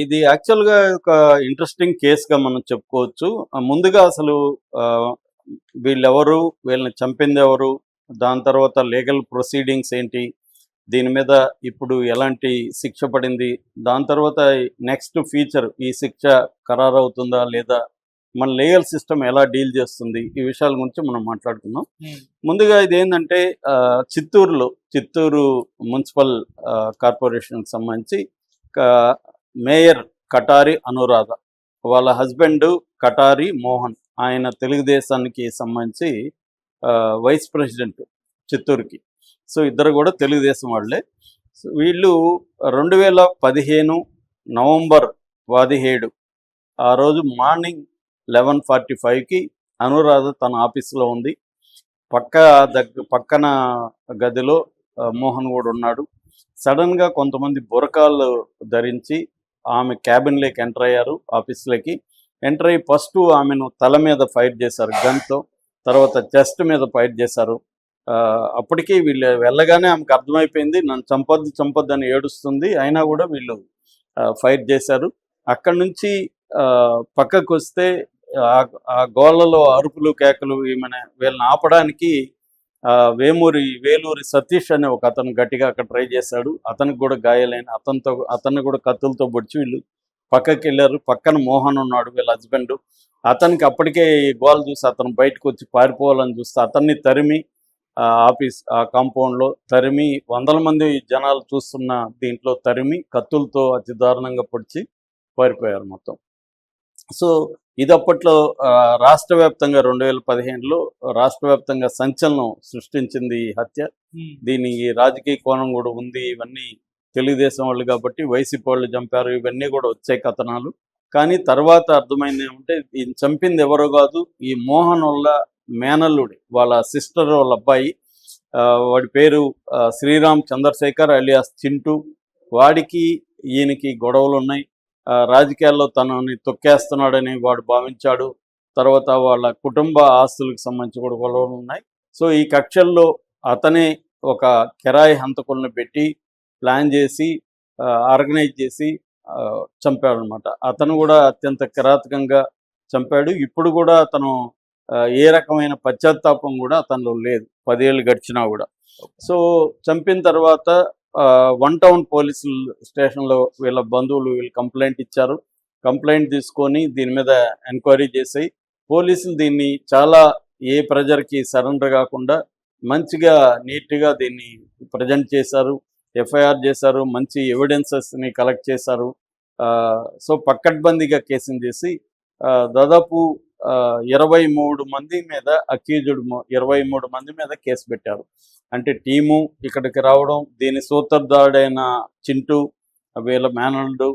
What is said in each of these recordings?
ఇది యాక్చువల్‌గా ఒక ఇంట్రెస్టింగ్ కేస్‌గా మనం చెప్పుకోవచ్చు. ముందుగా అసలు ఆహ్, వీళ్ళెవరు? వీళ్ళని చంపిందెవరు? దాని తర్వాత లీగల్ ప్రొసీడింగ్స్ ఏంటి? దీని మీద ఇప్పుడు ఎలాంటి శిక్ష పడింది? దాని తర్వాత నెక్స్ట్ ఫ్యూచర్ ఈ శిక్ష ఖరారవుతుందా? లేదా? మన లీగల్ సిస్టమ్ ఎలా డీల్ చేస్తుంది? ఈ విషయాల గురించి మనం మాట్లాడుకుందాం. హ్మ్. ముందుగా ఇదేందంటే చిత్తూరు మున్సిపల్ కార్పొరేషన్‌కి సంబంధించి కా మేయర్ కటారి అనురాధ. వాళ్ళ హస్బెండు కటారి మోహన్. ఆయన తెలుగుదేశానికి సంబంధించి వైస్ ప్రెసిడెంట్ చిత్తూరుకి. సో, ఇద్దరు గూడా తెలుగుదేశం వాళ్ళే. సో, వీళ్ళు 2015 నవంబర్ 17 ఆ రోజు మార్నింగ్ 11:45కి అనురాధ తన ఆఫీస్‌లో ఉంది. పక్క పక్కన గదిలో మోహన్ గూడా ఉన్నాడు. సడన్‌గా కొంతమంది బురకాలు ధరించి ఆమె క్యాబిన్‌లోకి ఎంటర్ అయ్యారు ఆఫీస్‌లోకి. ఎంటర్ అయ్యి ఫస్టు ఆమెను తల మీద ఫైర్ చేశారు గన్‌తో. తర్వాత చెస్ట్ మీద ఫైర్ చేశారు. అప్పటికి వీళ్ళు వెళ్ళగానే ఆమెకు అర్థమైపోయింది నన్ను చంపొద్దు, చంపొద్దని ఏడుస్తుంది. అయినా గూడా వీళ్ళు ఫైర్ చేశారు. అక్కడి నుంచి పక్కకొస్తే ఆ గోలలో అరుపులు, కేకలు వీళ్ళని ఆపడానికి వేలూరి సతీష్ అనే ఒక అతను గట్టిగా అక్కడ ట్రై చేశాడు. అతనికి కూడా గాయాలైన అతన్ని కూడా కత్తులతో పొడిచి వీళ్ళు పక్కకెళ్ళారు. పక్కన మోహన్ ఉన్నాడు వీళ్ళ హస్బెండ్. అతనికి అప్పటికే ఈ గోల చూసి అతను బయటకు వచ్చి పారిపోవాలని చూస్తే అతన్ని తరిమి ఆ కాంపౌండ్‌లో తరిమి వందల మంది జనాలు చూస్తున్న దీంట్లో తరిమి కత్తులతో అతి దారుణంగా పొడిచి పారిపోయారు మొత్తం. సో, ఇదప్పట్లో రాష్ట్ర వ్యాప్తంగా 2015లో రాష్ట్ర వ్యాప్తంగా సంచలనం సృష్టించింది ఈ హత్య. హ్మ్. దీనికి రాజకీయ కోణం గూడా ఉంది. ఇవన్నీ తెలుగుదేశం వాళ్ళు కాబట్టి వైసీపీ వాళ్ళు చంపారు. ఇవన్నీ గూడా వచ్చాయి కథనాలు. కానీ తర్వాత అర్థమైందేమంటే ఈయన చంపింది ఎవరో గాదు. ఈ మోహన్ వాళ్ళ మేనల్లుడు. వాళ్ళ సిస్టర్ వాళ్ళ అబ్బాయి. వాడి పేరు శ్రీరామ్ చంద్రశేఖర్ అలియాస్ చింటూ. వాడికి, ఈయనకి గొడవలున్నాయి. రాజకీయాల్లో తనని తొక్కేస్తున్నాడని వాడు భావించాడు. తర్వాత వాళ్ళ కుటుంబ ఆస్తులకు సంబంధించి కూడా గొడవలున్నాయి. సో, ఈ కక్షల్లో అతనే ఒక కిరాయి హంతకుల్ని పెట్టి ప్లాన్ చేసి ఆర్గనైజ్ చేసి చంపాడనమాట. అతను కూడా అత్యంత కిరాతకంగా చంపాడు. ఇప్పుడు కూడా అతను ఏ రకమైన పశ్చాత్తాపం కూడా అతనిలో లేదు. 10 ఏళ్ళు గడిచినా కూడా. సో, చంపిన తర్వాత వన్ టౌన్ పోలీసు స్టేషన్‌లో వీళ్ళ బంధువులు వీళ్ళు కంప్లెయింట్ ఇచ్చారు. కంప్లెయింట్ తీసుకొని దీని మీద ఎంక్వైరీ చేసి పోలీసులు దీన్ని చాలా ఏ ప్రెజర్‌కి సరెండర్ కాకుండా మంచిగా నీట్‌గా దీన్ని ప్రజెంట్ చేశారు. ఎఫ్ఐఆర్ చేశారు. మంచి ఎవిడెన్సెస్‌ని కలెక్ట్ చేశారు. సో, పకడ్బందీగా కేసుని చేసి దాదాపు 23 మంది మీద 23 మంది మీద కేసు పెట్టారు. అంటే టీము ఇక్కడికి రావడం, దీని సూత్రధారుడైన చింటూ, వీళ్ళ మేనల్లుడు,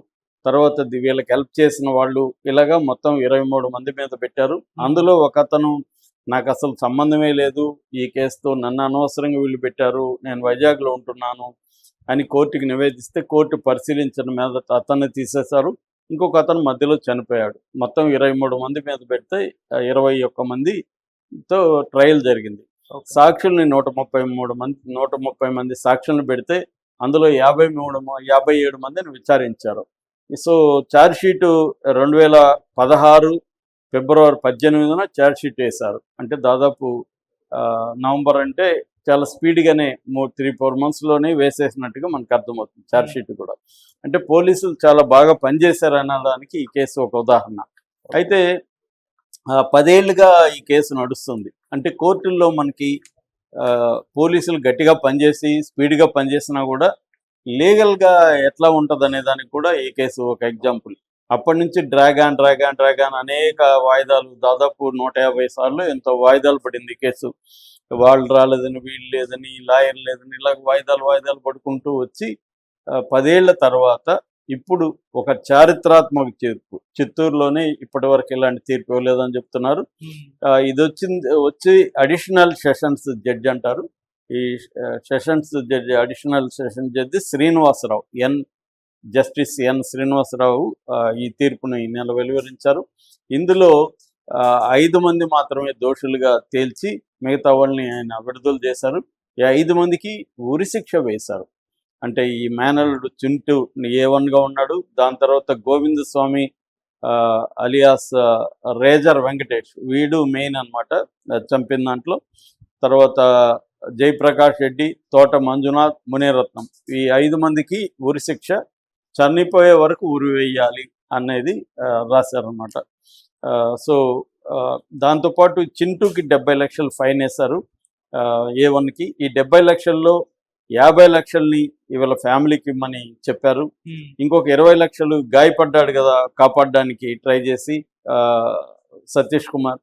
తర్వాత వీళ్ళకి హెల్ప్ చేసిన వాళ్ళు, ఇలాగా మొత్తం 23 మంది మీద పెట్టారు. అందులో ఒకతను నాకసలు సంబంధమే లేదు ఈ కేసుతో, నన్ను అనవసరంగా వీళ్ళు పెట్టారు, నేను వైజాగ్‌లో ఉంటున్నాను అని కోర్టుకి నివేదిస్తే కోర్టు పరిశీలించిన మీదట అతన్ని తీసేశారు. ఇంకొక అతను మధ్యలో చనిపోయాడు. మొత్తం 23 మంది మీద పెడితే 21 మందితో ట్రయల్ జరిగింది. ఓకే. సాక్షుల్ని 130 మంది సాక్షులను పెడితే అందులో 57 మందిని విచారించారు. సో, ఛార్జ్‌షీటు 2016 ఫిబ్రవరి 18న ఛార్జ్‌షీట్ వేశారు. అంటే దాదాపు నవంబర్ అంటే చాలా స్పీడ్‌గానే 3, 4 మంత్స్‌లోనే వేసేసినట్టుగా మనకు అర్థమవుతుంది ఛార్జ్‌షీట్ కూడా. అంటే పోలీసులు చాలా బాగా పనిచేశారనడానికి ఈ కేసు ఒక ఉదాహరణ. అయితే 10 ఏళ్లుగా ఈ కేసు నడుస్తుంది. అంటే కోర్టుల్లో మనకి పోలీసులు గట్టిగా పనిచేసి, స్పీడ్‌గా పనిచేసినా కూడా లీగల్‌గా ఎట్లా ఉంటదనే దానికి కూడా ఈ కేసు ఒక ఎగ్జాంపుల్. అప్పటినుంచి డ్రాగ్ ఆన్ అనేక వాయిదాలు దాదాపు 150 సార్లు ఎంతో వాయిదాలు పడింది ఈ కేసు. వాళ్ళు రాలేదని, వీళ్ళు లేదని, లాయర్ లేదని ఇలాగ వాయిదాలు పడుకుంటూ వచ్చి 10 ఏళ్ల తర్వాత ఇప్పుడు ఒక చారిత్రాత్మక తీర్పు. చిత్తూరులోనే ఇప్పటివరకు ఇలాంటి తీర్పు ఇవ్వలేదని చెప్తున్నారు. వచ్చి అడిషనల్ సెషన్స్ జడ్జి అంటారు. ఈ sessions judge additional session judge Srinivasarao justice N Srinivasarao ఈ తీర్పుని నెల వెలువరించారు. ఇందులో 5 మంది మాత్రమే దోషులుగా తేల్చి మిగతా వాళ్ళని ఆయన విడుదల చేశారు. ఈ 5 మందికి ఉరిశిక్ష వేశారు. అంటే ఈ మేనల్లుడు చింటూ A1గా ఉన్నాడు. దాని తర్వాత గోవింద స్వామి అలియాస్ రేజర్ వెంకటేష్, వీడు మెయిన్ అనమాట చంపిన దాంట్లో. తర్వాత జయప్రకాష్ రెడ్డి, తోట మంజునాథ్, మునిరత్నం, ఈ 5 మందికి ఉరిశిక్ష, చనిపోయే వరకు ఉరి వేయాలి అనేది రాశారనమాట. సో దాంతోపాటు చింటూకి 70 లక్షలు ఫైన్ వేశారు A1కి. ఈ 70 లక్షల్లో 50 లక్షల్ని ఇవాళ ఫ్యామిలీకి ఇమ్మని చెప్పారు. ఇంకొక 20 లక్షలు గాయపడ్డాడు కదా కాపాడడానికి ట్రై చేసి సతీష్ కుమార్,